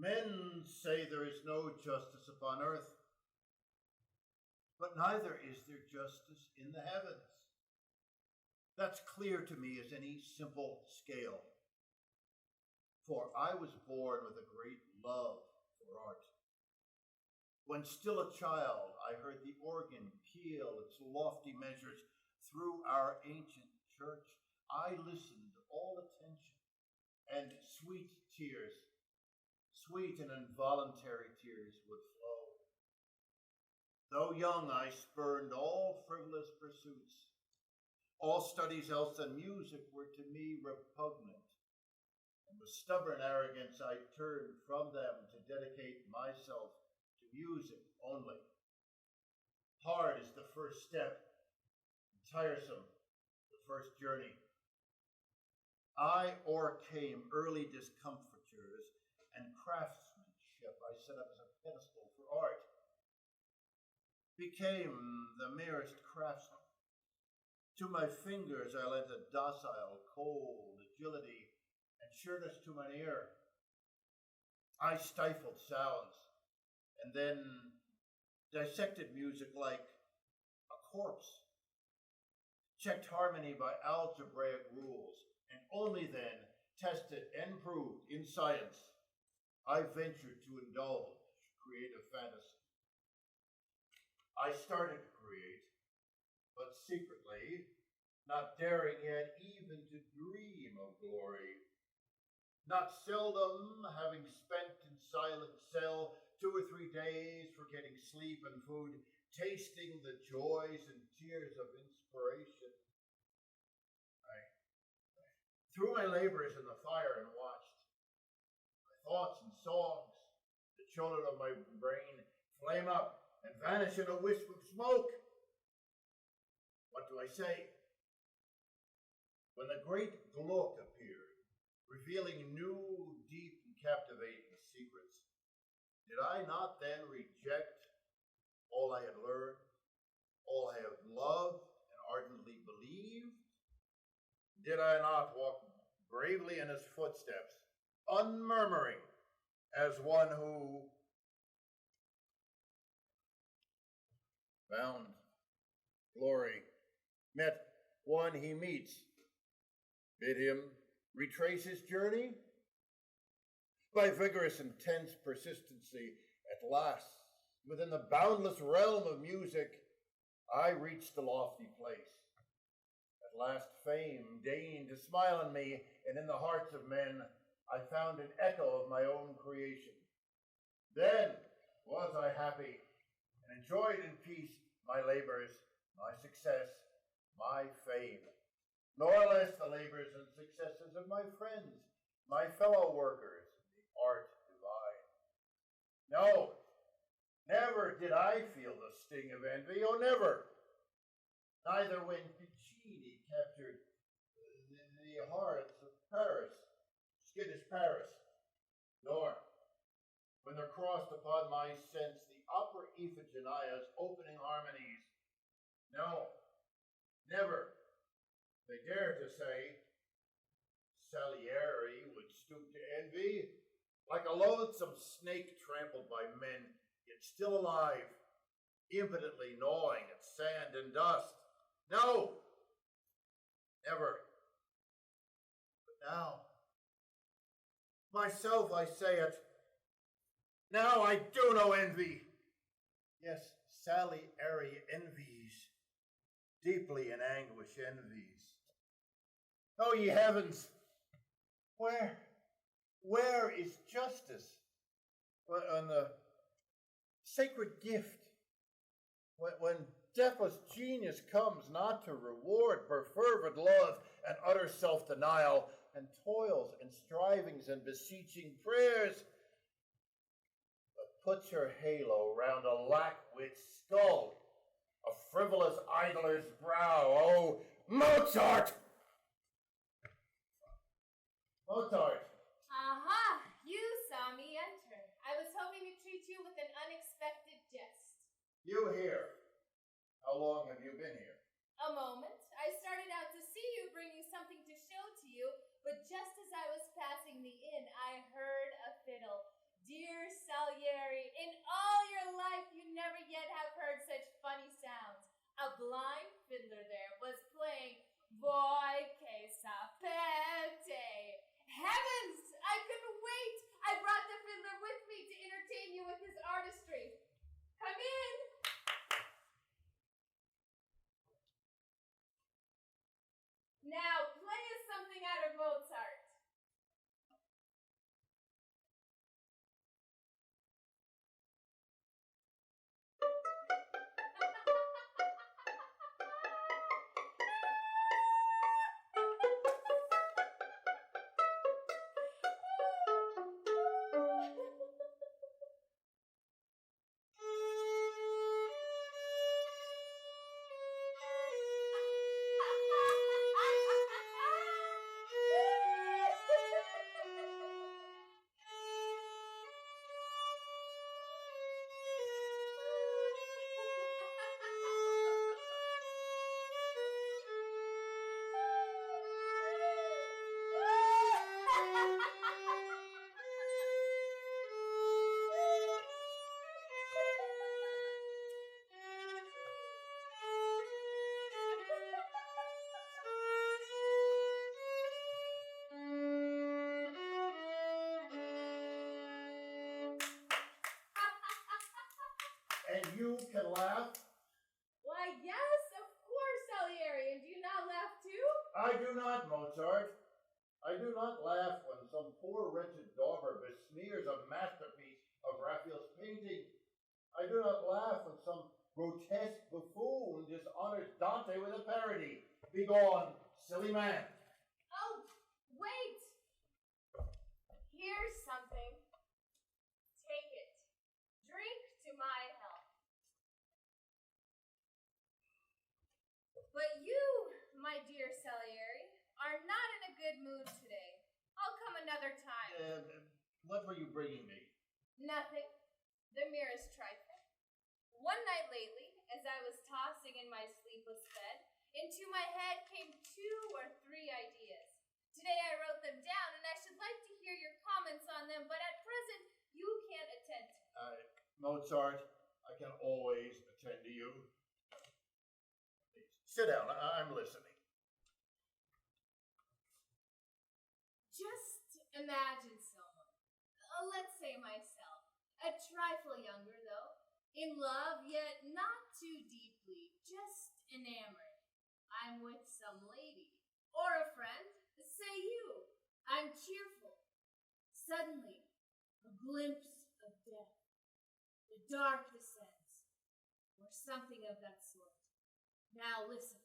Men say there is no justice upon earth, but neither is there justice in the heavens. That's clear to me as any simple scale. For I was born with a great love for art. When still a child, I heard the organ peal its lofty measures through our ancient church. I listened all attention, and sweet tears, sweet and involuntary tears would flow. Though young, I spurned all frivolous pursuits. All studies else than music were to me repugnant, and with stubborn arrogance I turned from them to dedicate myself to music only. Hard is the first step, and tiresome the first journey. I o'ercame early discomfitures, and craftsmanship I set up as a pedestal for art, became the merest craftsman. To my fingers I lent a docile, cold agility and sureness to mine ear. I stifled sounds, and then dissected music like a corpse, checked harmony by algebraic rules, and only then tested and proved in science I ventured to indulge creative fantasy. I started to create, but secretly, not daring yet even to dream of glory. Not seldom, having spent in silent cell 2 or 3 days, forgetting sleep and food, tasting the joys and tears of inspiration, I threw my labors in the fire and watched my thoughts and songs, the children of my brain, flame up and vanish in a wisp of smoke. What do I say? When the great Gluck appeared, revealing new, deep, and captivating secrets, did I not then reject all I had learned, all I had loved and ardently believed? Did I not walk bravely in his footsteps, unmurmuring, as one who found glory, met one he meets, bid him retrace his journey? By vigorous, intense persistency, at last, within the boundless realm of music, I reached the lofty place. At last fame deigned to smile on me, and in the hearts of men I found an echo of my own creation. Then was I happy, and enjoyed in peace my labors, my success, my fame, nor less the labors and successes of my friends, my fellow workers in the art divine. No, never did I feel the sting of envy, oh, never. Neither when Piccini captured the hearts of Paris, skittish Paris, nor when there crossed upon my sense the opera Iphigenia's opening harmonies. No, never. They dare to say Salieri would stoop to envy, like a loathsome snake trampled by men, yet still alive, impotently gnawing at sand and dust. No, never. But now, myself I say it, now I do no envy. Yes, Salieri envies, deeply in anguish envies. Oh, ye heavens, where is justice on the sacred gift? When deathless genius comes not to reward perfervid love and utter self-denial, and toils and strivings and beseeching prayers, but puts her halo round a lack-wit's skull, a frivolous idler's brow. Oh, Mozart! Mozart! Aha! You saw me enter. I was hoping to treat you with an unexpected jest. You here? How long have you been here? A moment. I started out to see you, bringing something to show to you, but just as I was passing the inn, I heard a fiddle. Dear Salieri, in all your life you never yet have heard such funny sounds. A blind fiddler there was playing Voi che sapete. Heavens! I couldn't wait! I brought the fiddler with me to entertain you with his artistry. Come in! Now play us something out of Mozart. And you can laugh? Why, yes, of course, Salieri. And do you not laugh too? I do not, Mozart. I do not laugh when some poor wretched dauber besmears a masterpiece of Raphael's painting. I do not laugh when some grotesque buffoon dishonors Dante with a parody. Begone, silly man. Oh, wait! Here's something. Take it. Drink to my health. But you, my dear Salieri, are not in a good mood today. I'll come another time. What were you bringing me? Nothing. The merest trifle. One night lately, as I was tossing in my sleepless bed, into my head came 2 or 3 ideas. Today I wrote them down, and I should like to hear your comments on them, but at present you can't attend to them. Mozart, I can always attend to you. Please, sit down. I'm listening. Just imagine someone, let's say myself, a trifle younger though, in love yet not too deeply, just enamored. I'm with some lady, or a friend, say you. I'm cheerful. Suddenly, a glimpse of death. The dark descends, or something of that sort. Now listen.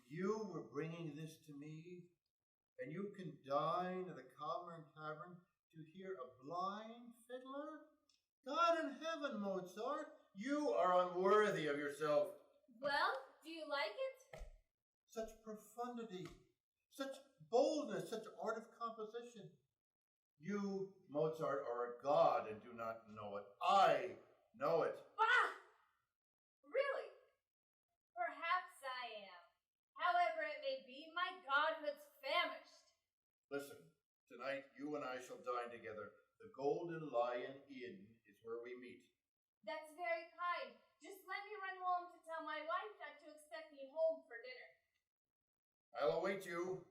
You were bringing this to me, and you can dine at a Cavern Tavern to hear a blind fiddler? God in heaven, Mozart, you are unworthy of yourself. Well, do you like it? Such profundity, such boldness, such art of composition. You, Mozart, are a god and do not know it. I know it. Bah! Really? Perhaps I am. However it may be, my godhood's famished. Listen, tonight you and I shall dine together. The Golden Lion Inn is where we meet. That's very kind. Just let me run home to tell my wife not to expect me home for dinner. I'll await you.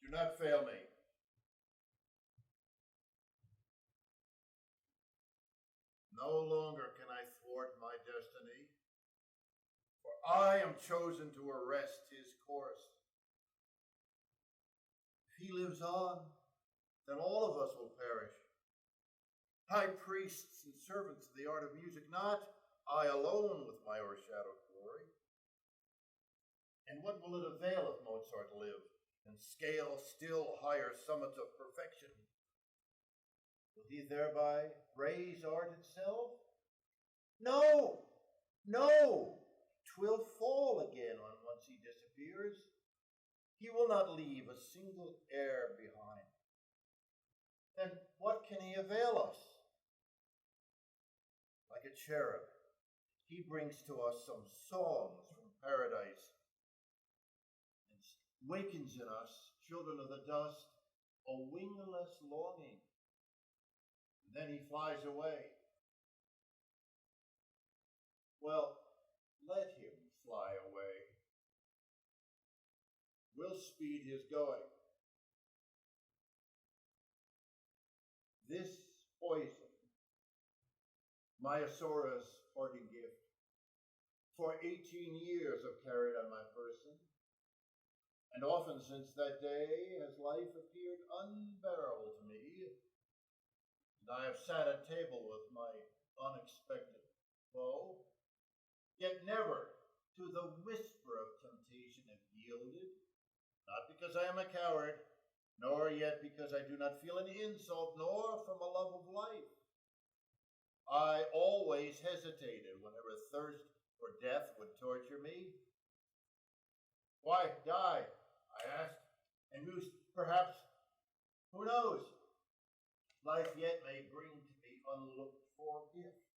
Do not fail me. No longer can I thwart I am chosen to arrest his course. If he lives on, then all of us will perish. High priests and servants of the art of music, not I alone with my o'ershadowed glory. And what will it avail if Mozart live and scale still higher summits of perfection? Will he thereby raise art itself? No, no, 'twill fall again on once he disappears. He will not leave a single heir behind. Then what can he avail us? Like a cherub, he brings to us some songs from paradise and wakens in us, children of the dust, a wingless longing. And then he flies away. Well, let him fly away. We'll speed his going. This poison, Myosora's parting gift, for 18 years I've carried on my person, and often since that day has life appeared unbearable to me, and I have sat at table with my unexpected foe, yet never to the whisper of temptation have yielded, not because I am a coward, nor yet because I do not feel an insult, nor from a love of life. I always hesitated whenever thirst for death would torture me. Why die, I asked, and mused, perhaps, who knows, life yet may bring to me unlooked for gifts.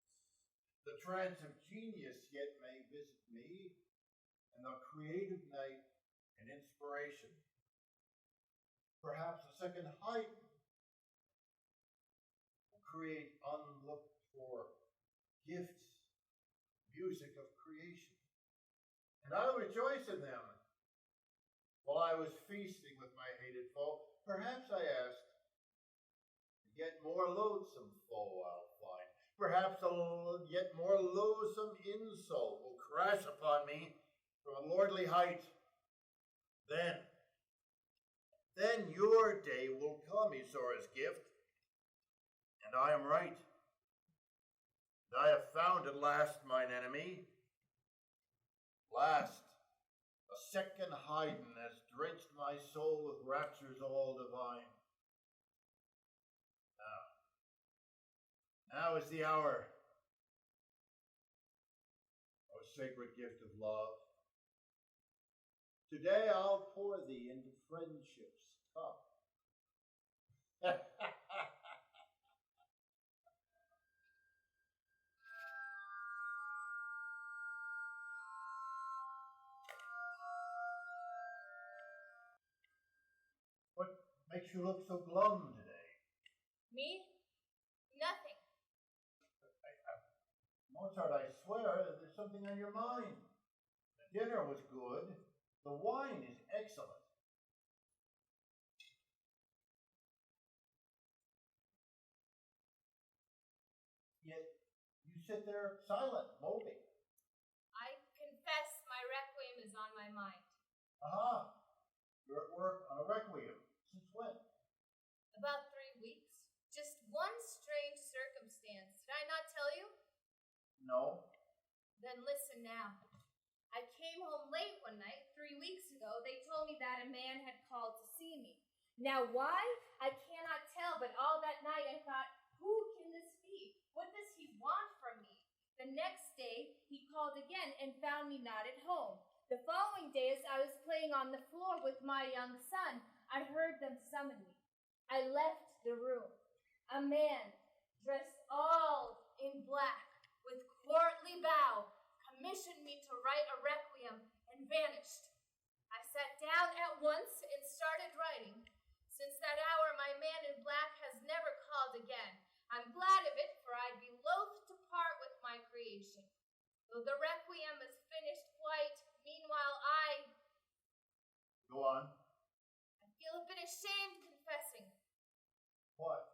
The trance of genius yet may visit me, and the creative night an inspiration. Perhaps a second Haydn will create unlooked for gifts, music of creation. And I'll rejoice in them. While I was feasting with my hated foe, perhaps I asked, a yet more loathsome foe I'll find. Perhaps a yet more loathsome insult will crash upon me from a lordly height. Then your day will come, Isora's gift, and I am right. And I have found at last mine enemy. Last, a second Haydn has drenched my soul with raptures all divine. Now is the hour, O sacred gift of love. Today I'll pour thee into friendship's cup. What makes you look so glum today? Me? Nothing. Mozart, I swear there's something on your mind. The dinner was good. The wine is excellent. Yet you sit there silent, moping. I confess my requiem is on my mind. Aha! You're at work on a requiem. Since when? About 3 weeks. Just one strange circumstance. Did I not tell you? No. Then listen now. I came home late one night 3 weeks ago. They told me that a man had called to see me. Now why? I cannot tell, but all that night I thought, who can this be? What does he want from me? The next day he called again and found me not at home. The following day, as I was playing on the floor with my young son, I heard them summon me. I left the room. A man, dressed all in black, with courtly bow, commissioned me to write a requiem and vanished. I sat down at once and started writing. Since that hour, my man in black has never called again. I'm glad of it, for I'd be loath to part with my creation. Though the requiem is finished quite, meanwhile Go on. I feel a bit ashamed confessing. What?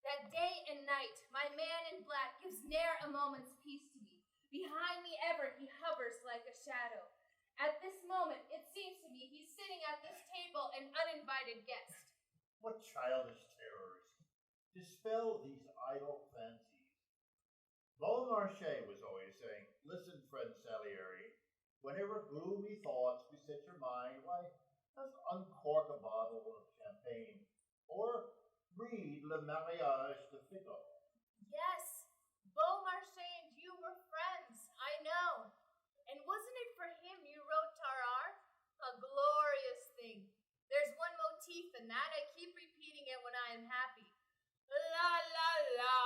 That day and night, my man in black gives ne'er a moment's peace to me. Behind me ever he hovers like a shadow. At this moment, it seems to me he's sitting at this table an uninvited guest. What childish terrors! Dispel these idle fancies. Beaumarchais was always saying, listen, friend Salieri, whenever gloomy thoughts beset your mind, why, just uncork a bottle of champagne, or read Le Mariage de Figo. Yes, Beaumarchais and you were friends, I know. And wasn't it for him you wrote Tarare? A glorious thing. There's one motif in that. I keep repeating it when I am happy. La la la,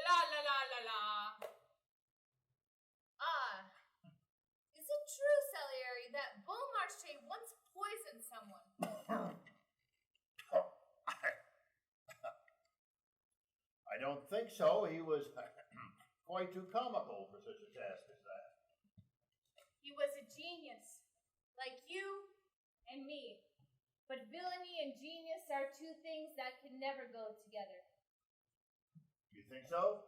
la la la la la. Ah, is it true, Salieri, that Beaumarchais once poisoned someone? I don't think so. He was quite too comical for such a task as that. He was a genius, like you and me. But villainy and genius are two things that can never go together. You think so?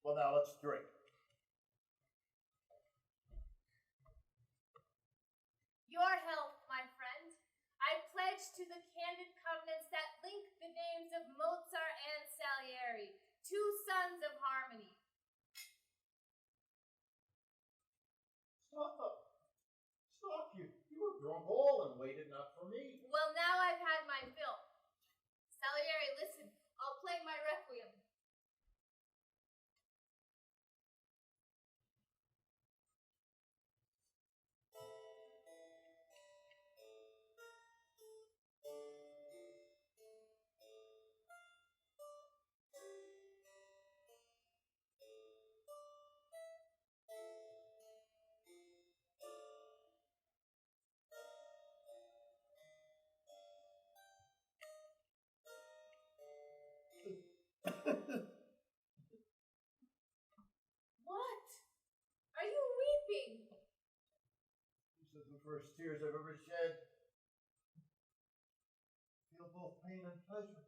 Well, now let's drink. Your health, my friend. I pledge to the candid covenants that link the names of Mozart and Salieri, two sons of harmony. Stop. Stop. You were drunk all and waited not for me. Well, now I've had my fill. Salieri, listen. I'll play my requiem. What? Are you weeping? These are the first tears I've ever shed. I feel both pain and pleasure,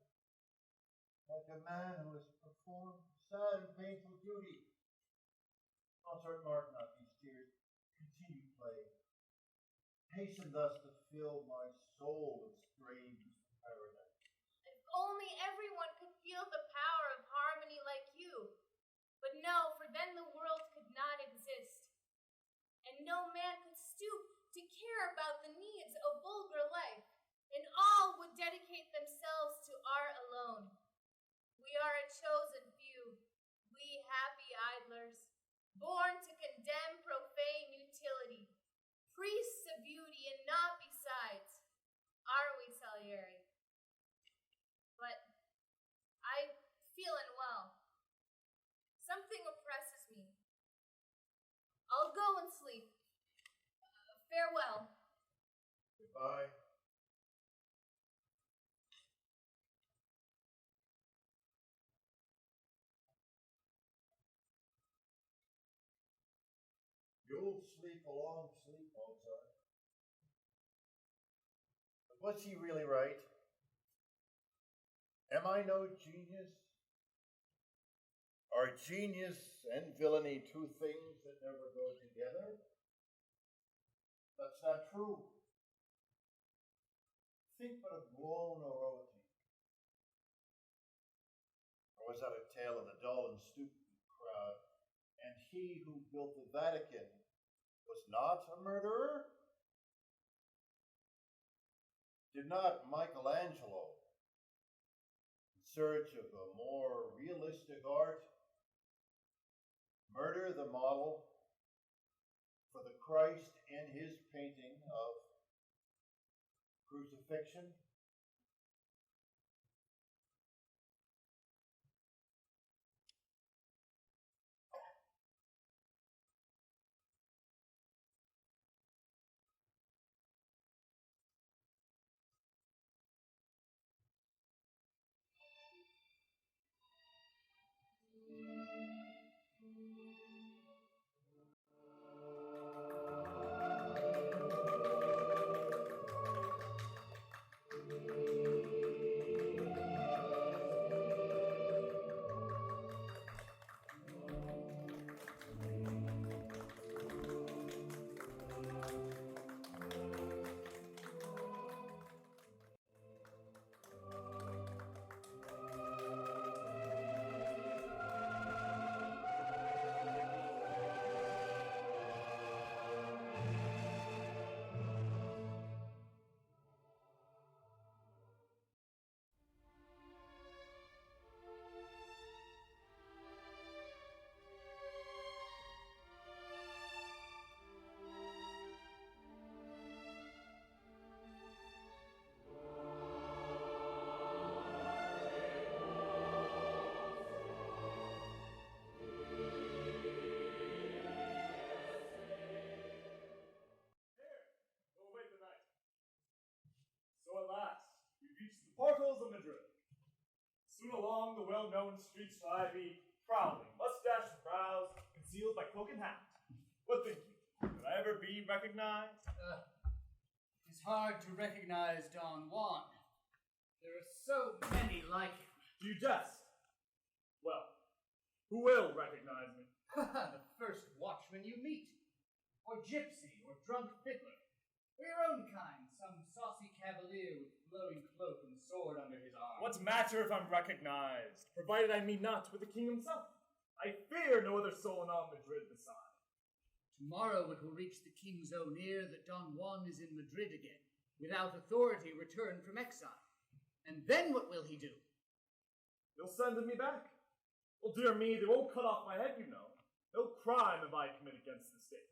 like a man who has performed a sad and painful duty. Mozart, mark not these tears. Continue playing. Hasten thus to fill my soul with strains from paradise. If only everyone could feel the power of harmony like you. But no, for then the world could not exist. And no man could stoop to care about the needs of vulgar life. And all would dedicate themselves to art alone. We are a chosen few, we happy idlers, born to condemn profane utility, priests of beauty and not besides. Are we, Salieri? But I feel unwell. Something oppresses me. I'll go and sleep. Farewell. Goodbye. You'll sleep a long sleep, Mozart. But was he really right? Am I no genius? Are genius and villainy two things that never go together? That's not true. Think but of Buono Roti. Or was that a tale of the dull and stupid crowd? And he who built the Vatican was not a murderer? Did not Michelangelo, in search of a more realistic art, murder the model for the Christ in his painting of crucifixion? no known streets shall I be prowling, mustache and brows concealed by cloak and hat. What think you? Will I ever be recognized? It's hard to recognize Don Juan. There are so many like him. Do you jest? Well, who will recognize me? The first watchman you meet. Or gypsy, or drunk fiddler. Or your own kind, some saucy cavalier with flowing cloak and sword under his arm. What's matter if I'm recognized, provided I meet not with the king himself? I fear no other soul in all Madrid beside. Tomorrow it will reach the king's own ear that Don Juan is in Madrid again, without authority returned from exile. And then what will he do? They'll send me back. Well, dear me, they won't cut off my head, you know. No crime have I committed against the state.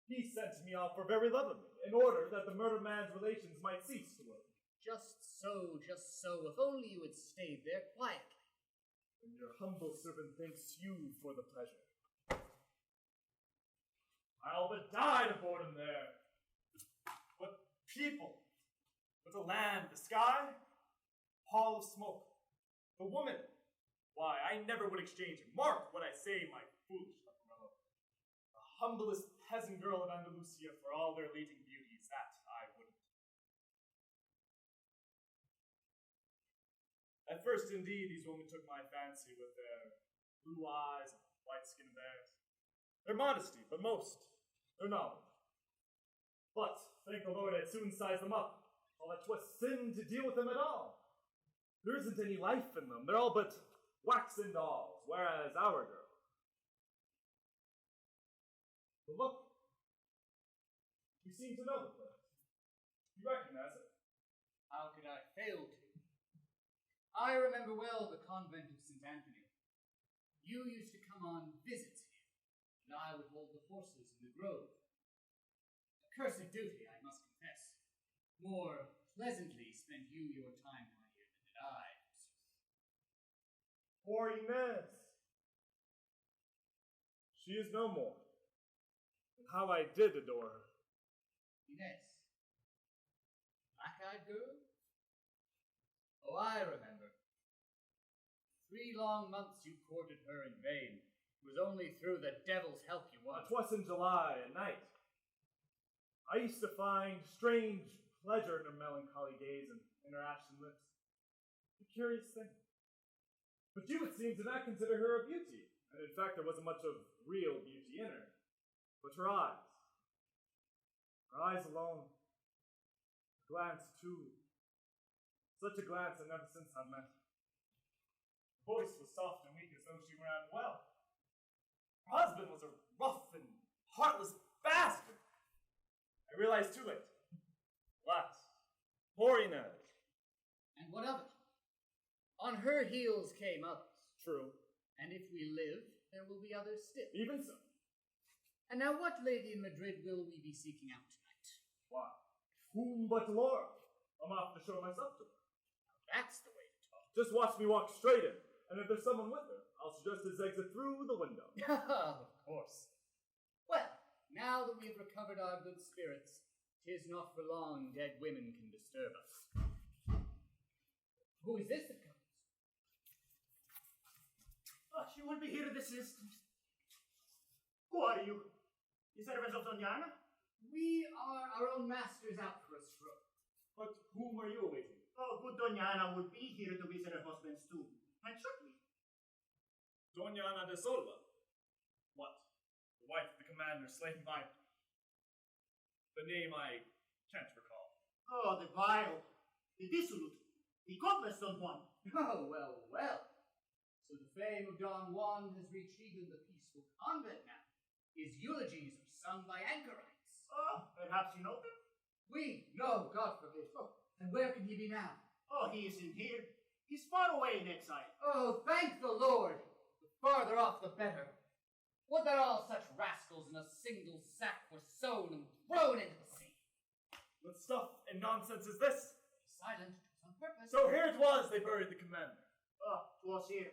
He sent me off for very love of me, in order that the murdered man's relations might cease to work. Just so. If only you had stayed there quietly. And your humble servant thanks you for the pleasure. I'll but die to boredom there. What people! What the land, the sky? Pall of smoke. The woman! Why, I never would exchange it. Mark what I say, my foolish Leporello. The humblest peasant girl of Andalusia for all their leading beauties, that I wouldn't. At first, indeed, these women took my fancy with their blue eyes and white skin of theirs. Their modesty, but most, their knowledge. But, thank the Lord, I'd soon size them up, all that 'twas sin to deal with them at all. There isn't any life in them. They're all but waxen dolls, whereas our girl. But look, you seem to know the place. You recognize it? How could I fail to? I remember well the convent of St. Anthony. You used to come on visits here, and I would hold the horses in the grove. A cursed duty, I must confess. More pleasantly spent you your time down here than did I, forsooth. Poor Inez. She is no more. And how I did adore her. Inez. Black-eyed girl? Oh, I remember. 3 long months you courted her in vain. It was only through the devil's help you won. 'Twas in July at night. I used to find strange pleasure in her melancholy gaze and in her ashen lips. A curious thing. But you, it seemed, did not consider her a beauty, and in fact there wasn't much of real beauty in her. But her eyes. Her eyes alone. Her glance, too. Such a glance I never since have met. Her voice was soft and weak as though she were unwell. Her husband was a rough and heartless bastard. I realized too late. Alas, poor Inez. And what of it? On her heels came others. True. And if we live, there will be others still. Even so. And now what lady in Madrid will we be seeking out tonight? Why, whom but Laura? I'm off to show myself to her. That's the way to talk. Just watch me walk straight in, and if there's someone with her, I'll suggest his exit through the window. Of course. Well, now that we've recovered our good spirits, 'tis not for long dead women can disturb us. Who is this that comes? She will be here this instant. Who are you? The servants of Doña? We are our own masters out for a stroll. But whom are you awaiting? Oh, good Doña will be here to visit her husband's tomb. And shortly. Doña de Solva. What? The wife of the commander slain by... the name I can't recall. Oh, the vile, the dissolute, the godless Don Juan. Oh, well. So the fame of Don Juan has reached even the peaceful convent now. His eulogies are sung by anchorites. Oh, perhaps you know him? No, God forbid. Oh, and where can he be now? Oh, he isn't here. He's far away in exile. Oh, thank the Lord. The farther off, the better. Would that all such rascals in a single sack were sown and thrown into the sea. What stuff and nonsense is this? Be silent, 'twas on purpose. So here it was they buried the commander. Oh, 'twas here.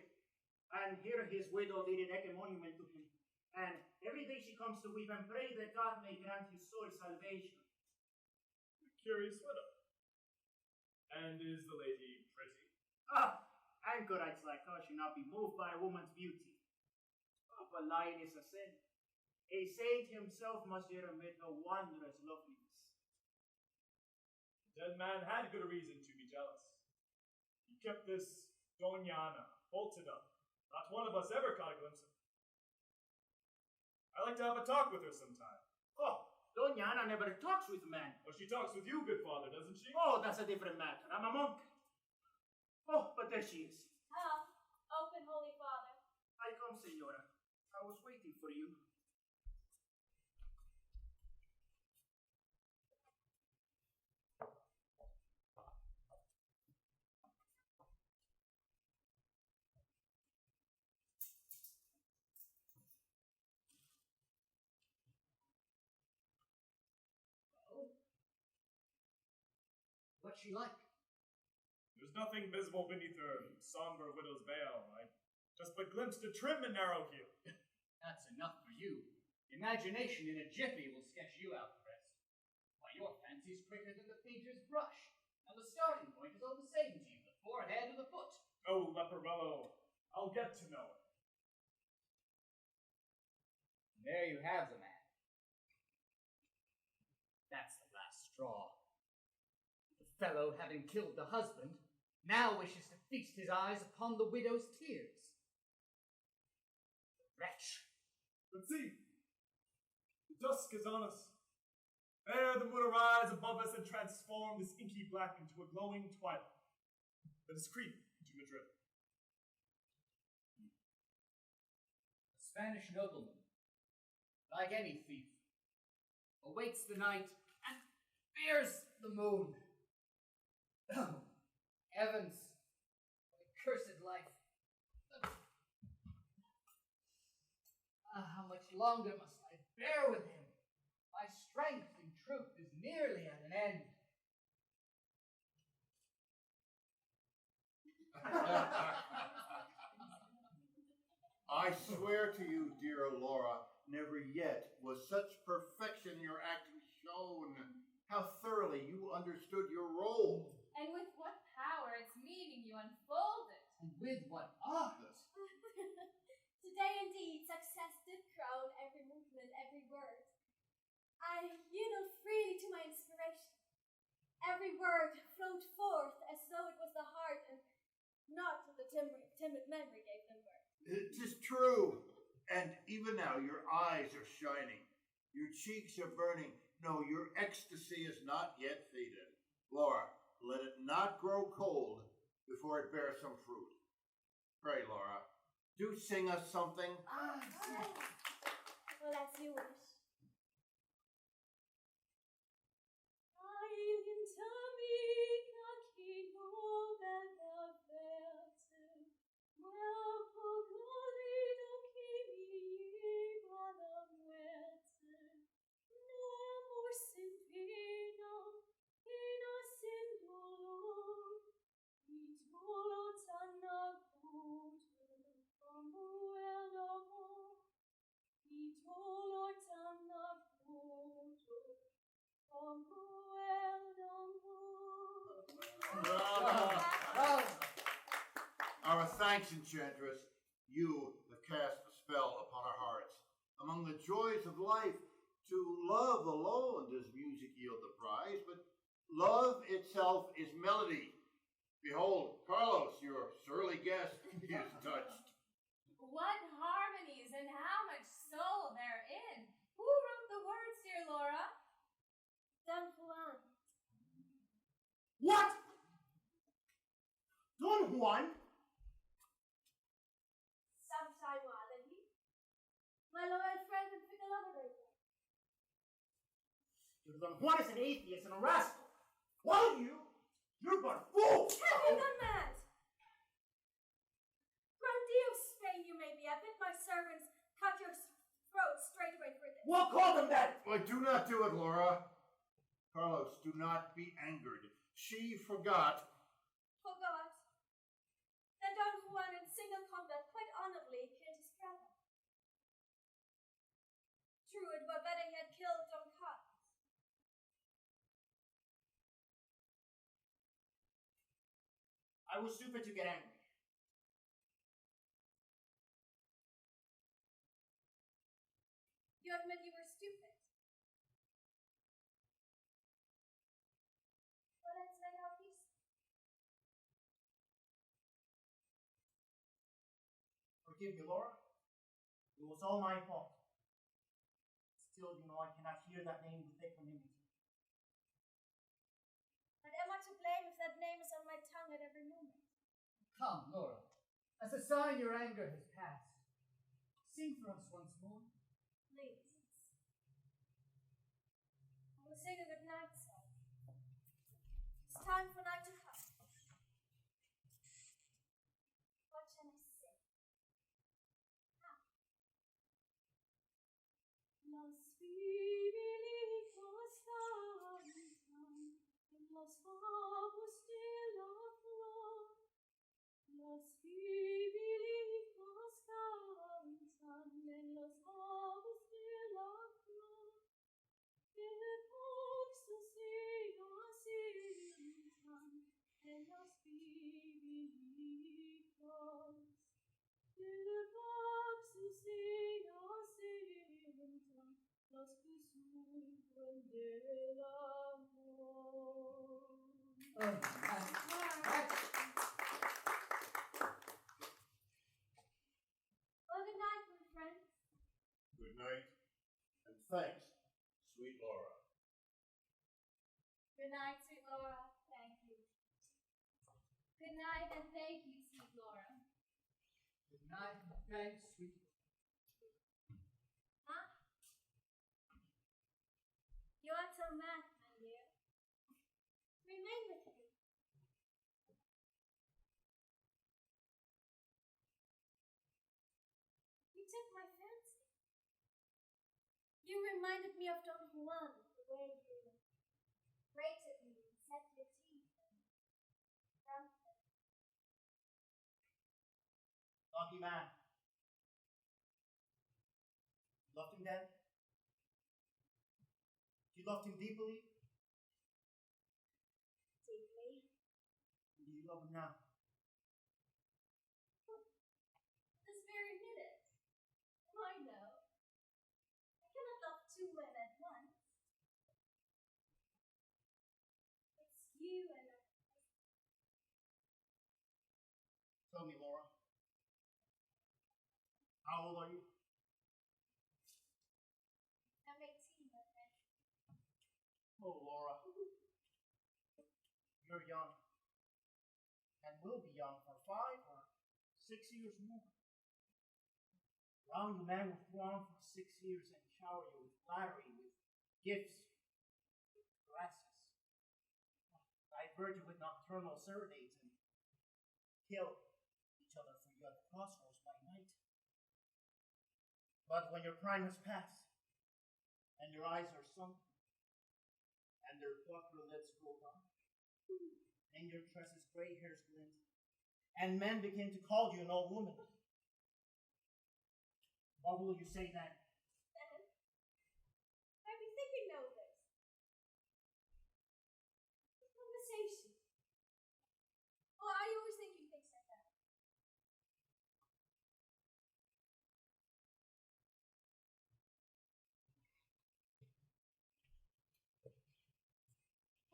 And here his widow did erect a monument to him. And every day she comes to weep and pray that God may grant his soul salvation. A curious widow. And is the lady pretty? Ah, anchorites like us should not be moved by a woman's beauty. Oh, but lying is a sin. A saint himself must yet admit her wondrous loveliness. The dead man had good reason to be jealous. He kept this Doña bolted up. Not one of us ever caught a glimpse of her. I like to have a talk with her sometime. Oh, Doña never talks with men. Well, she talks with you, good father, doesn't she? Oh, that's a different matter. I'm a monk. Oh, but there she is. Ah, open, Holy Father. I come, Senora. I was waiting for you. What's she like? There's nothing visible beneath her somber widow's veil. I just but glimpsed a trim and narrow heel. That's enough for you. Imagination in a jiffy will sketch you out the rest. Why, your fancy's quicker than the painter's brush, and the starting point is all the same to you, the forehead and the foot. Oh, Leporello, I'll get to know her. And there you have the man. That's the last straw. The fellow, having killed the husband, now wishes to feast his eyes upon the widow's tears. The wretch! But see, the dusk is on us. There the moon arise above us and transform this inky black into a glowing twilight. Let us creep into Madrid. A Spanish nobleman, like any thief, awaits the night and fears the moon. Oh, heavens, what a cursed life. How much longer must I bear with him? My strength, in truth, is nearly at an end. I swear to you, dear Laura, never yet was such perfection in your acting shown. How thoroughly you understood your role. And with what power its meaning you unfolded. And with what art? Today indeed success did crown every movement, every word. I yielded freely to my inspiration. Every word flowed forth as though it was the heart and not the timid memory gave them birth. It is true. And even now your eyes are shining. Your cheeks are burning. No, your ecstasy is not yet faded. Laura, let it not grow cold before it bears some fruit. Pray, Laura, do sing us something. Well, as you wish. Our thanks, Enchantress. You have cast a spell upon our hearts. Among the joys of life, to love alone does music yield the prize, but love itself is melody. Behold, Carlos, your surly guest, is touched. What harmonies and how much soul therein. Who wrote the words, dear Laura? Don Juan. What? Don Juan? Sometime while and he. My loyal friend and fickle lover right there. Don Juan is an atheist and a rascal. While you're but a fool. Have you gone mad? Grand Dios, Spain you may be. I bid my servants cut your throat straightway for this. We'll call them that. Well, do not do it, Laura. Carlos, do not be angered. She forgot. Forgot. Then Don Juan in single combat quite honorably killed his brother. True, it were better he had killed Don Carlos. I was stupid to get angry. You admit you were stupid. Well, let's make our peace. Forgive me, Laura. It was all my fault. Still, I cannot hear that name with equanimity. And am I to blame if that name is on my tongue at every moment? Come, Laura. As a sign your anger has passed, sing for us once more. Please. I will sing a good night song. It's time for night to come. What shall I sing? Los vivilicos cantan en los bajos de la flor. Los vivilicos cantan en los bajos de la flor. El foxo siga sientan en los vivilicos. El foxo siga sientan los que surgen del amor. Well, good night, my friends. Good night, and thanks, sweet Laura. Good night, sweet Laura. Thank you. Good night, and thank you, sweet Laura. Good night, thanks, sweet. Huh? You act so mad, my dear. Remain with me. You took my fancy. You reminded me of Don Juan, the way you rated me and set your teeth and Remple. Lucky man. You loved him then? You loved him deeply? Deeply. And do you love him now? This very minute. I know. I cannot love two men at once. It's you and I. Tell me, Laura. How old are you? I'm 18, my friend. Oh, Laura. You're young. And will be young for 5 or 6 years more. Round you man will throng for 6 years and shower you with flattery, with gifts, with caresses. Divert you with nocturnal serenades and kill each other for you at the crossroads by night. But when your prime has passed, and your eyes are sunken, and their pucker lids grow dark, and your tresses gray hairs glint, and men begin to call you an old woman, what will you say then? Then, I've been thinking over this. This conversation. Oh, are you always thinking things like that?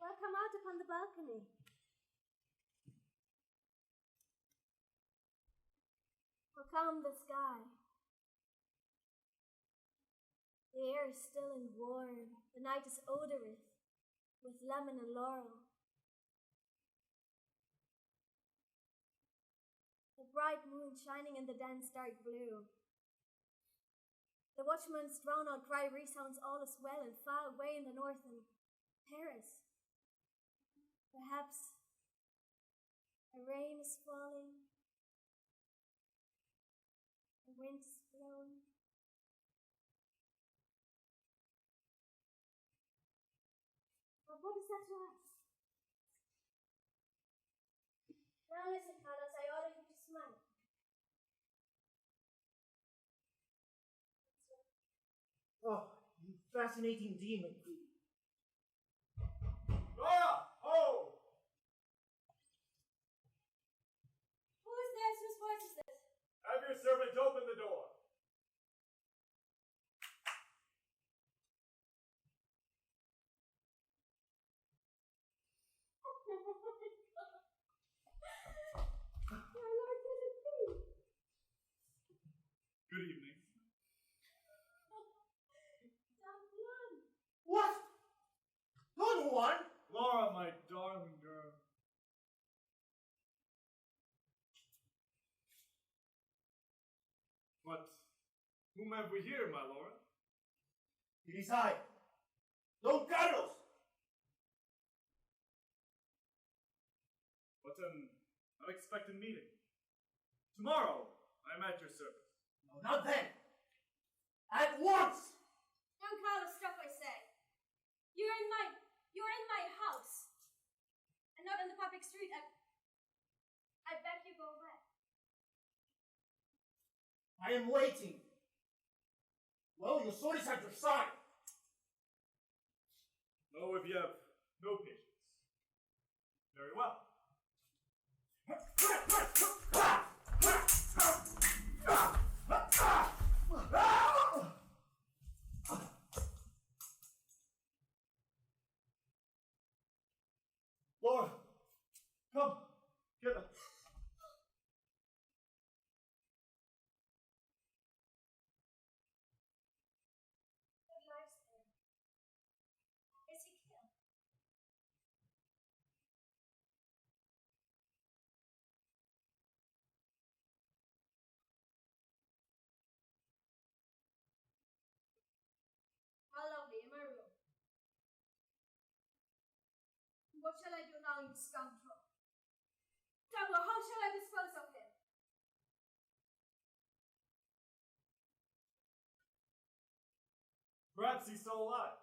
Well, come out upon the balcony. We'll calm the sky. The air is still and warm. The night is odorous with lemon and laurel. The bright moon shining in the dense dark blue. The watchman's drawn-out cry resounds all is well, and far away in the north in Paris. Perhaps a rain is falling. The wind is blowing. But what is that to us? Now listen, Carlos, I order you to smile. Oh, you fascinating demon. Laura! Ho! Who is this? Whose voice is this? Have your servant open the door. What? Don Juan? Laura, my darling girl. But whom have we here, my Laura? It is I, Don Carlos. What an unexpected meeting. Tomorrow, I am at your service. No, not then. At once. Don Carlos, stop, I say. You're in my house. And not on the public street. I beg you go away. I am waiting. Well, your sword is at your side. Oh, if you have no patience. Very well. Laura, come, get up. What lies there? Is he killed? How lovely, in my room. What shall I do now, you scoundrel? Tell me, how shall I dispose of him? Perhaps he's still alive.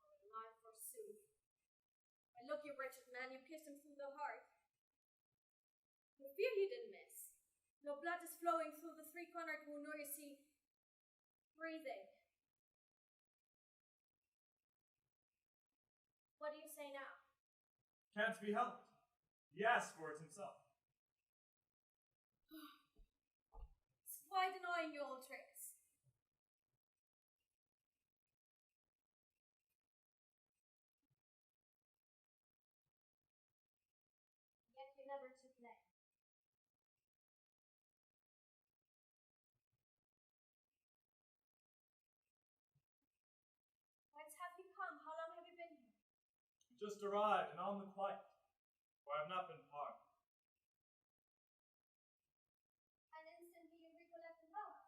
Alive, forsooth. And look, you wretched man, you pierced him through the heart. No fear you didn't miss. No blood is flowing through the three-cornered wound, nor is he breathing. What do you say now? Can't be helped. He asked for it himself. It's quite annoying, your old tricks. Yet you never to play. Whence have you come? How long have you been here? Just arrived and on the quiet, for I have not been far. And instantly you recollect the love.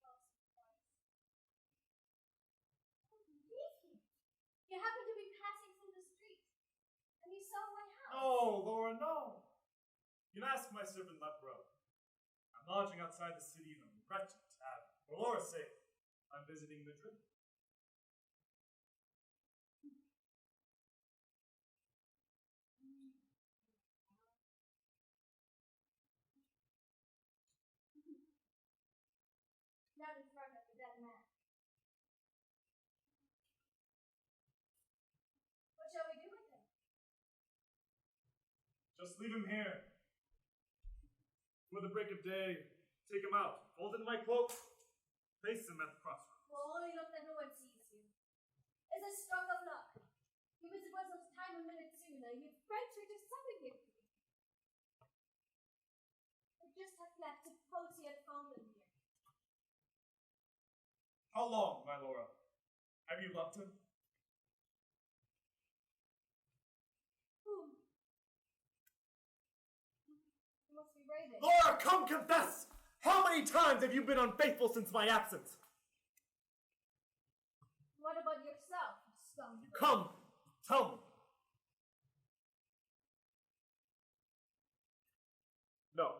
Oh, surprise. I don't believe you. You happened to be passing through the street, and you saw my house. No, Laura, no. You can ask my servant Leporello. I'm lodging outside the city in a wretched tavern. For Laura's sake, I'm visiting Madrid. Not in front of the dead man. What shall we do with him? Just leave him here. For the break of day, take him out, fold into my cloak, place him at the crossroads. Oh, only look that no one sees you. It's a stroke of luck. You visit once of time a minute sooner, you'd venture to supplicate me. I just have left to suppose he had found him here. How long, my Laura? Have you loved him? Whom? You must be raving. Laura, come confess! How many times have you been unfaithful since my absence? What about yourself, you scoundrel? Come, tell me. No.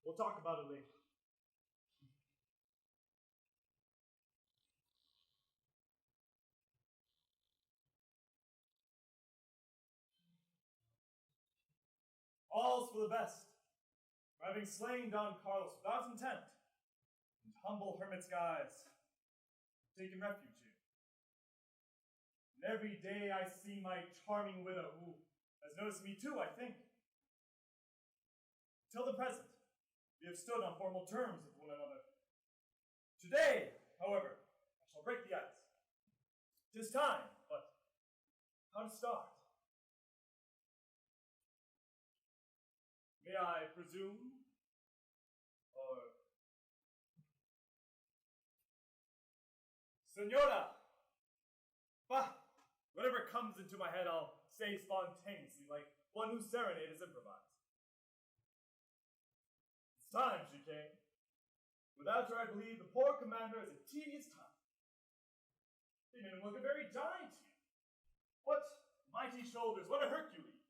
We'll talk about it later. All's for the best. For having slain Don Carlos without intent, in humble hermit's guise, taken refuge here. And every day I see my charming widow, who has noticed me too, I think. Till the present, we have stood on formal terms with one another. Today, however, I shall break the ice. 'Tis time, but how to start? May I presume? Or Senora! Bah! Whatever comes into my head, I'll say spontaneously, like one whose serenade is improvised. It's time she came. Without her, I believe the poor commander has a tedious time. He made him look a very giant to you. What mighty shoulders, what a Hercules!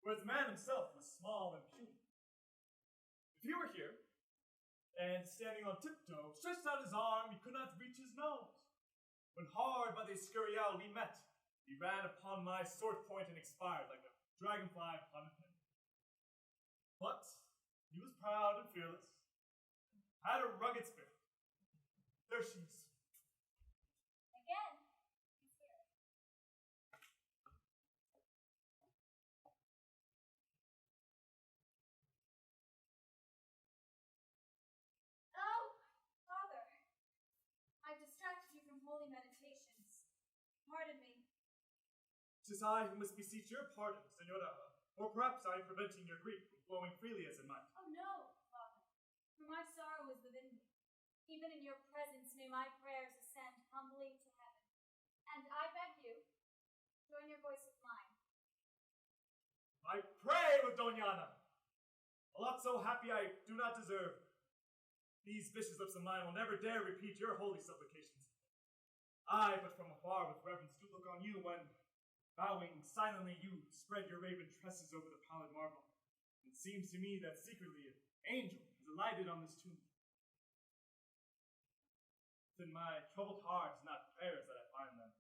Whereas the man himself was small and puny. If he were here, and standing on tiptoe, stretched out his arm, he could not reach his nose. When hard by the Escurial we met, he ran upon my sword point and expired like a dragonfly upon a pin. But he was proud and fearless, had a rugged spirit. There she is. Again, he's here. Oh, Father, I've distracted you from holy meditations. Pardon me. 'Tis I who must beseech your pardon, Senora, or perhaps I am preventing your grief from flowing freely as it might. Oh no, Father, for my sorrow is within me. Even in your presence may my prayers ascend humbly to heaven. And I beg you, join your voice with mine. I pray with Doña. A lot so happy I do not deserve. These vicious lips of mine will never dare repeat your holy supplications. I, but from afar with reverence, do look on you when, bowing silently, you spread your raven tresses over the pallid marble. It seems to me that secretly an angel has alighted on this tomb. Within my troubled heart is not prayers that I find them.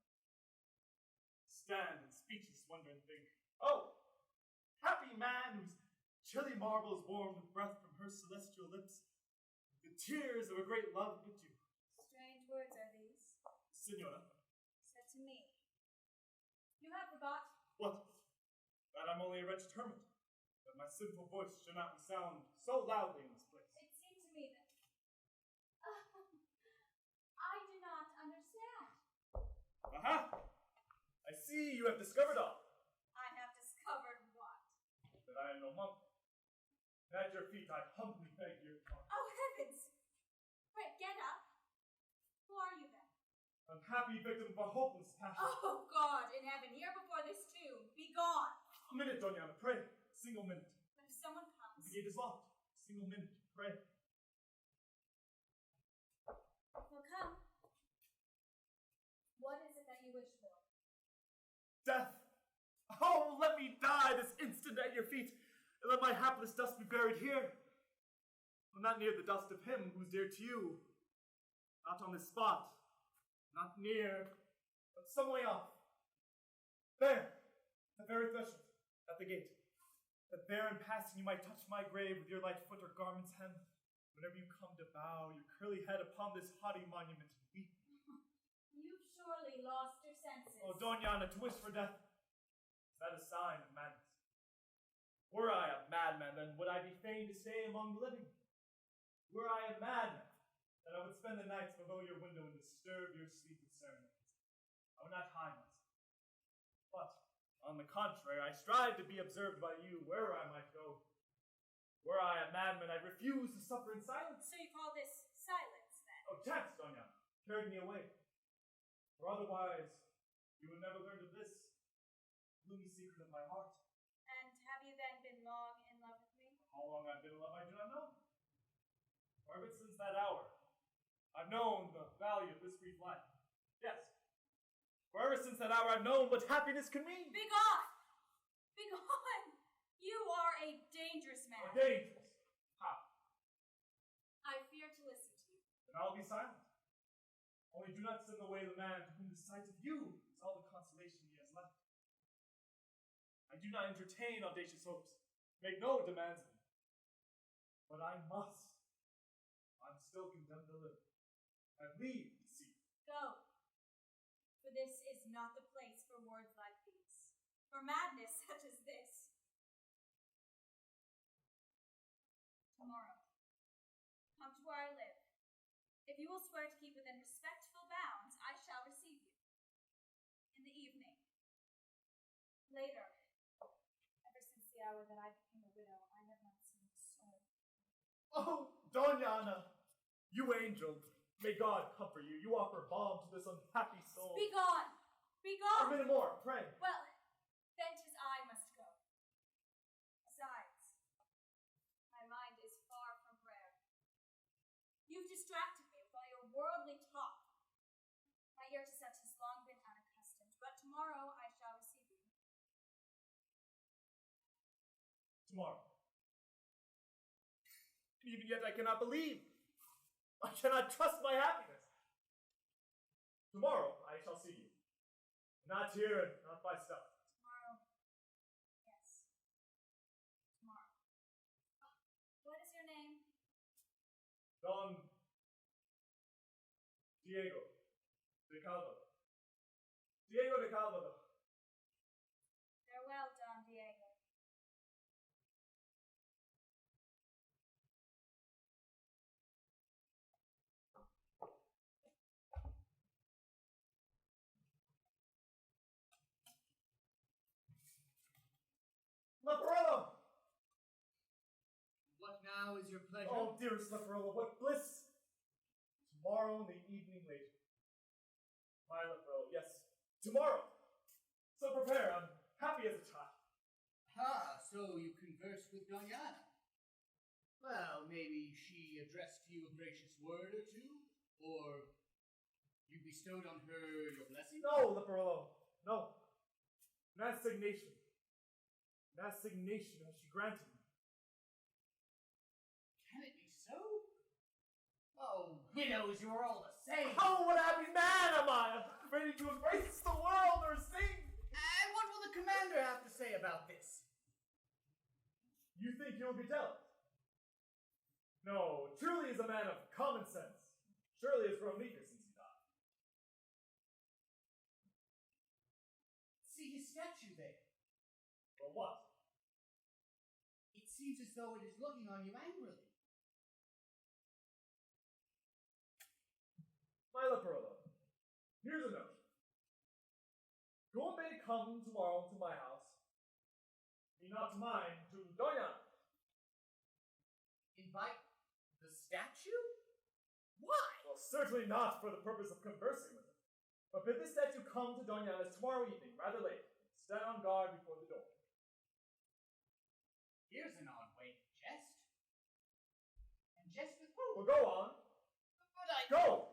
Stand in speechless wonder and think, oh, happy man whose chilly marble is warmed with breath from her celestial lips. The tears of a great love bid you. Strange words are these, Senora. said to me. You have forgot. What? That I'm only a wretched hermit. That my sinful voice should not resound so loudly in this place. It seemed to me that I do not understand. Aha! I see you have discovered all. I have discovered what? That I am no monk. At your feet I humbly beg your pardon. Oh, heavens! Quick, get up. Who are you then? Unhappy victim of a hopeless passion. Oh, God in heaven, here before this tomb. Be gone. A minute, Doña, pray. Single minute. But if someone comes. The gate is locked. Single minute, pray. Well, come. What is it that you wish for? Death! Oh, let me die this instant at your feet, and let my hapless dust be buried here. Well, not near the dust of him who's dear to you. Not on this spot. Not near, but some way off. There, the very threshold, at the gate. That there in passing you might touch my grave with your light foot or garment's hem. Whenever you come to bow your curly head upon this haughty monument and weep. You've surely lost your senses. Oh, Doña, to wish for death, is that a sign of madness? Were I a madman, then would I be fain to stay among the living? Were I a madman, then I would spend the nights below your window and disturb your sleep with serenades. I would not hide myself. But, on the contrary, I strive to be observed by you wherever I might go. Were I a madman, I'd refuse to suffer in silence. So you call this silence, then? Oh, chance, Doña, carried me away. For otherwise, you would never learn of this gloomy secret of my heart. And have you then been long in love with me? How long I've been in love, I do not know. For ever since that hour, I've known the value of this brief life. Yes. For ever since that hour, I've known what happiness can mean. Begone! Begone! You are a dangerous man. Or dangerous. How? I fear to listen to you. Then I'll be silent. Only do not send away the man to whom the sight of you is all the consolation he has left. I do not entertain audacious hopes, make no demands of me. But I must. I'm still condemned to live. I leave to see. Go. For this is not the place for words like these. For madness such as this. Tomorrow. Come to where I live. If you will swear to keep within respectful bounds, I shall receive you. In the evening. Later. Ever since the hour that I became a widow, I have not seen so. Oh, Doña, you angel, May God comfort you. You offer balm to this unhappy soul. Be gone! Be A gone! minute more, pray. Well, then 'tis I must go. Besides, my mind is far from prayer. You've distracted me with all your worldly talk. My ear to such has long been unaccustomed, but tomorrow I shall receive you. Tomorrow. Even yet I cannot believe. I cannot trust my happiness. Tomorrow I shall see you. Not here and not by stealth. Tomorrow. Yes. Tomorrow. What is your name? Don Diego de Calvo. Diego de Calvo. Farewell, Don Diego. Leporello! What now is your pleasure? Oh, dearest Leporello, what bliss! Tomorrow in the evening late. My Leporello, yes, tomorrow. So prepare, I'm happy as a child. Ah, so you conversed with Doña. Well, maybe she addressed to you a gracious word or two, or you bestowed on her your blessing? No, Leporello, no. An assignation. An assignation has she granted me. Can it be so? Oh, widows, you are all the same. Oh, what a happy man am I! I'm ready to embrace the world or sing! And what will the commander have to say about this? You think you'll be jealous? No, truly is a man of common sense. Surely has grown weaker since he died. See his statue there. For what? It seems as though it is looking on you angrily. My Leporello, here's a note. Go and bid come tomorrow to my house. Me not to mine, to Doña. Invite the statue? Why? Well, certainly not for the purpose of conversing with her. But bid this statue come to Doña's tomorrow evening, rather late. Stand on guard before the door. Here's an odd way to jest. And jest with who? Well, go on. But I... Go!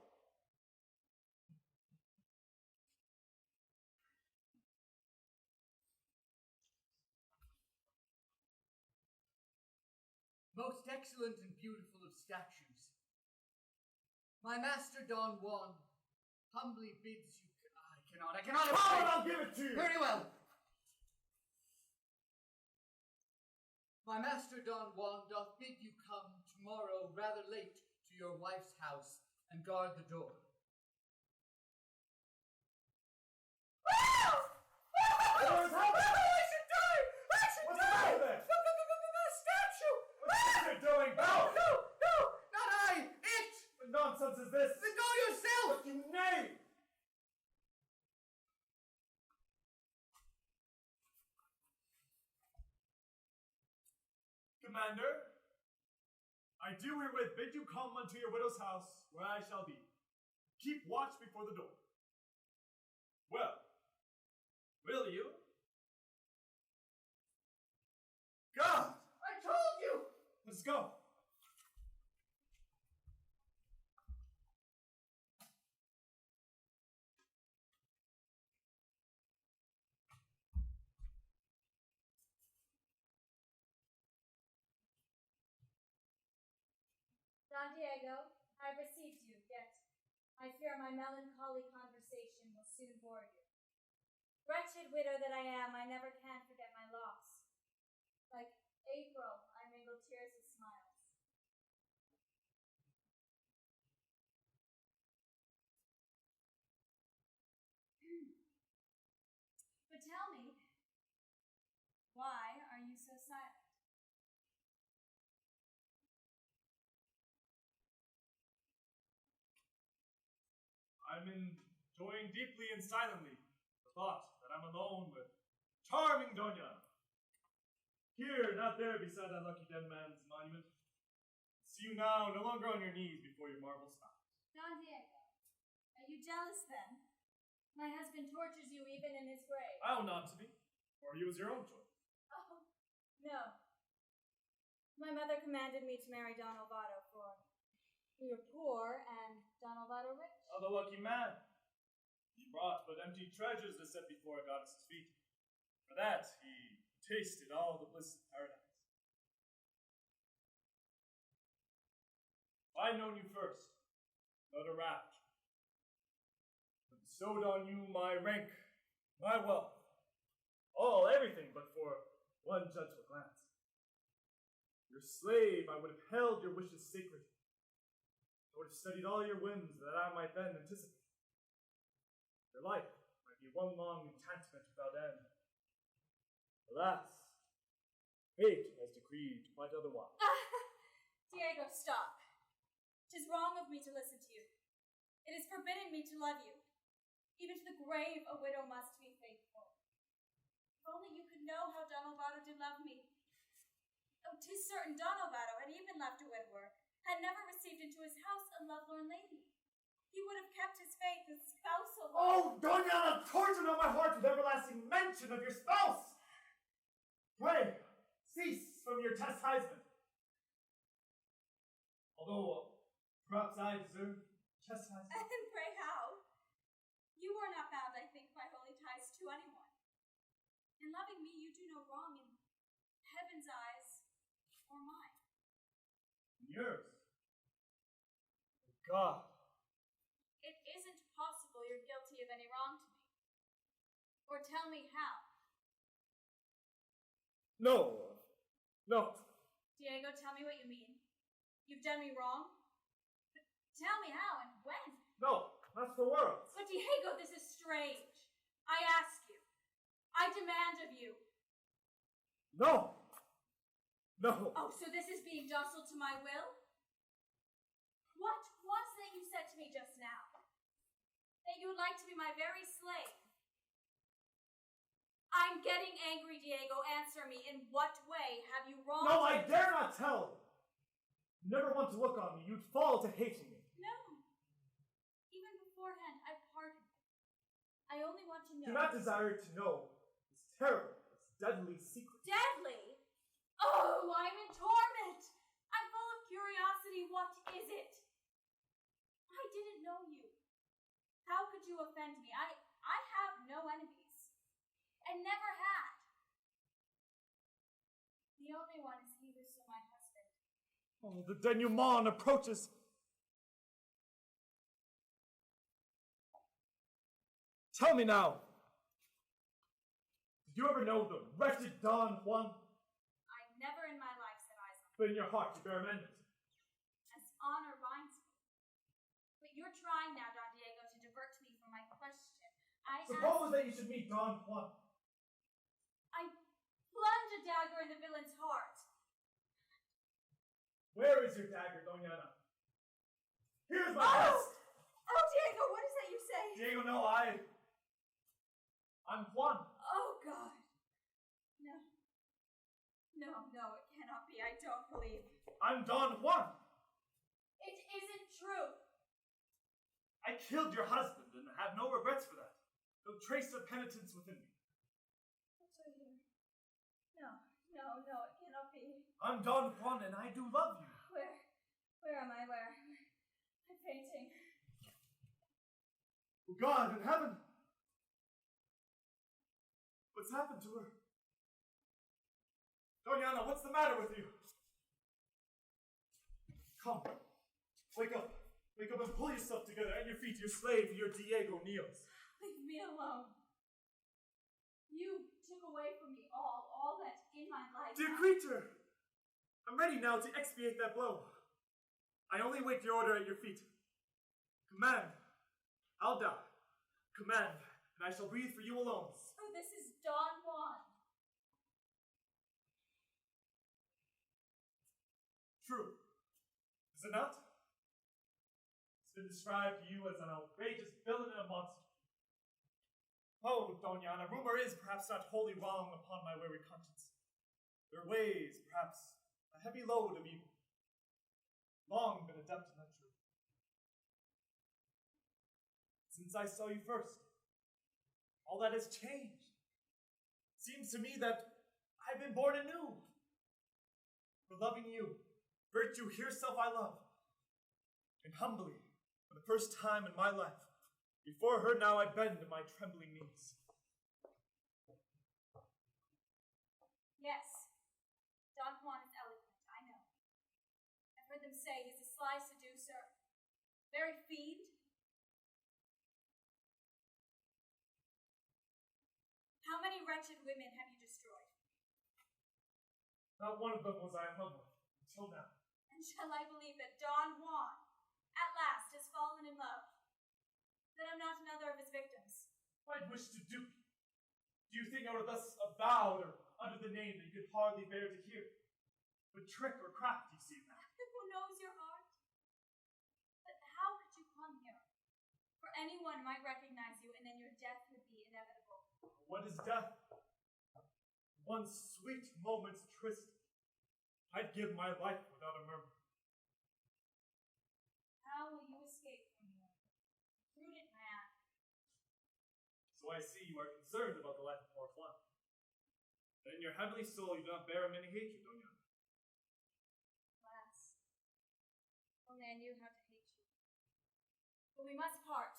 Most excellent and beautiful of statues. My master Don Juan humbly bids you... I cannot... Come on, I'll give it to you! Very well. My master Don Juan doth bid you come tomorrow rather late to your wife's house and guard the door. What's happening? I should die! I should What's die! wrong with it? The statue! What's it doing? No, not I! It! What nonsense is this? Then go yourself! You knave! Commander, I do herewith bid you come unto your widow's house, where I shall be. Keep watch before the door. Well, will you? God! I told you! Let's go. Don Diego, I have received you, yet I fear my melancholy conversation will soon bore you. Wretched widow that I am, I never can forget my loss. Like April, I mingle tears with smiles. But tell me, why are you so silent? I'm enjoying deeply and silently the thought that I'm alone with charming Doña. Here, not there, beside that lucky dead man's monument. See you now, no longer on your knees before your marble spouse. Don Diego, are you jealous then? My husband tortures you even in his grave. I own not to be, for he was your own choice. Oh, no. My mother commanded me to marry Don Alvaro, for we were poor and Don Alvaro rich. Oh, the lucky man. He brought but empty treasures to set before a goddess's feet. For that, he tasted all the bliss of paradise. If I'd known you first, not a rapture, but bestowed on you my rank, my wealth, everything but for one gentle glance. Your slave, I would have held your wishes sacred. I would have studied all your whims that I might then anticipate. Your life might be one long enchantment without end. Alas, fate has decreed quite otherwise. Diego, stop. 'Tis wrong of me to listen to you. It is forbidden me to love you. Even to the grave a widow must be faithful. If only you could know how Don Alvaro did love me. Oh, 'tis certain Don Alvaro had even left a widower, had never received into his house a lovelorn lady. He would have kept his faith with spousal love. Oh, Doña, torture not my heart with everlasting mention of your spouse! Pray, cease from your chastisement. Although, perhaps I deserve chastisement. And pray how? You are not bound, I think, by holy ties to anyone. In loving me, you do no wrong in heaven's eyes or mine. Yours. Oh, God. It isn't possible you're guilty of any wrong to me. Or tell me how. No. Diego, tell me what you mean. You've done me wrong? But tell me how and when. No, not for worlds. But Diego, this is strange. I ask you. I demand of you. No. Oh, so this is being docile to my will? What was that you said to me just now? That you would like to be my very slave? I'm getting angry, Diego. Answer me. In what way have you wronged No, I me? dare not tell. You never want to look on me. You'd fall to hating me. No. Even beforehand, I pardoned you. I only want to know. Do not desire to know this terrible, this deadly secret. Deadly? Oh, I'm in torment. I'm full of curiosity. What is it? I didn't know you. How could you offend me? I have no enemies. And never had. The only one is he who slew my husband. Oh, the denouement approaches. Tell me now. Did you ever know the wretched Don Juan? I never in my life set eyes on him. But in your heart you bear amendment. As honor binds me. But you're trying now, Don Diego, to divert me from my question. Suppose that you should meet Don Juan. I plunge a dagger in the villain's heart. Where is your dagger, Doña? Here's my vest. Oh, Diego, what is that you say? Diego, no, I'm Juan. Oh, God. No, it cannot be. I don't believe. I'm Don Juan. It isn't true. I killed your husband and have no regrets for that. No trace of penitence within me. What's right here? No, it cannot be. I'm Don Juan and I do love you. Where am I? Where? I'm fainting. Oh, God in heaven. What's happened to her? Doña, what's the matter with you? Come. Wake up. Wake up and pull yourself together. At your feet, your slave, your Diego kneels. Leave me alone. You took away from me all that's in my life. Dear creature, I'm ready now to expiate that blow. I only wait your order at your feet. Command, I'll die. Command, and I shall breathe for you alone. So this is Don Juan. True. Is it not? It's been described to you as an outrageous villain and a monster. Oh, Doña, rumor is perhaps not wholly wrong upon my weary conscience. There weighs, perhaps, a heavy load of evil. Long been adept in that truth. since I saw you first. All that has changed. Seems to me that I've been born anew. For loving you, virtue herself I love. And humbly, for the first time in my life, before her now I bend my trembling knees. Yes, Don Juan is eloquent, I know. I've heard them say he's a sly seducer, very fiend. How many wretched women have you destroyed? Not one of them was I in love with, until now. And shall I believe that Don Juan, at last, has fallen in love? That I'm not another of his victims? I'd wish to dupe you. Do you think I were thus avowed or under the name that you could hardly bear to hear? But trick or craft, you see that. Who knows your heart? But how could you come here? For anyone might recognize you, and then your death would be inevitable. What is death? One sweet moment's tryst. I'd give my life without a murmur. How will you escape from me? Prudent man. So I see you are concerned about the life of poor Juan. And in your heavenly soul you do not bear him any hatred, Doña. Alas, only I knew how to hate you. But we must part.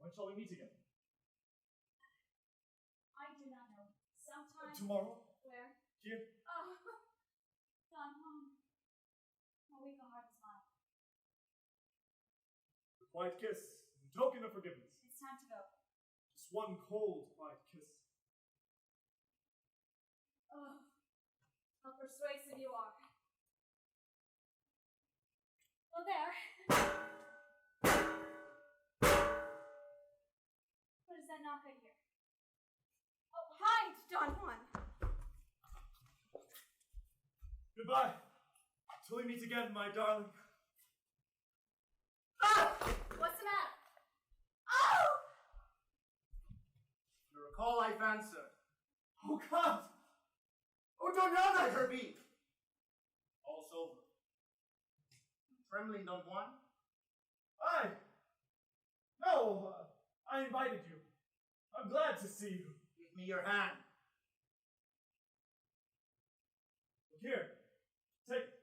When shall we meet again? I do not know. Sometime. Tomorrow? Where? Here? Oh, Don Juan. How weak a heart is mine. A quiet kiss, in token of forgiveness. It's time to go. Just one cold, quiet kiss. Oh, how persuasive you are. Well, there. What does that knock I hear? Oh, hide, Don Juan. Goodbye. Till we meet again, my darling. Ah! What's the matter? Oh! You recall I've answered. Oh, God! Oh, Doña, let her be. All's over. Trembling, Don Juan? No, I invited you. I'm glad to see you. Give me your hand. Here, take it.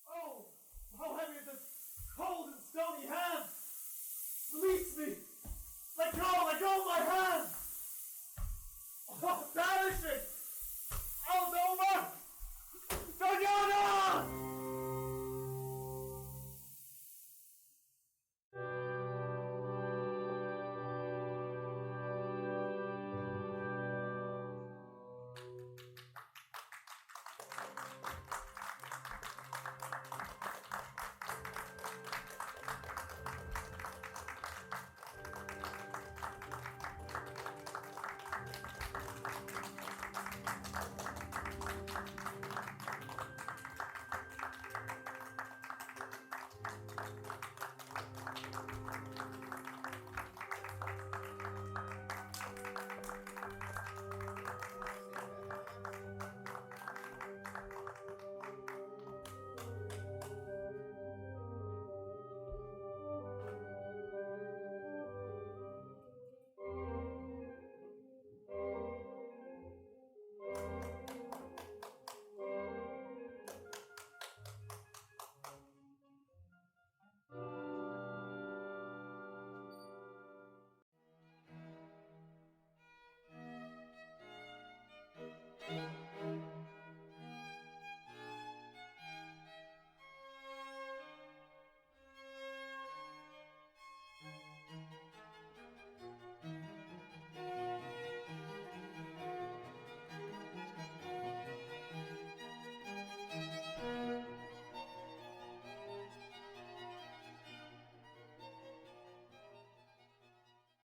Oh, how heavy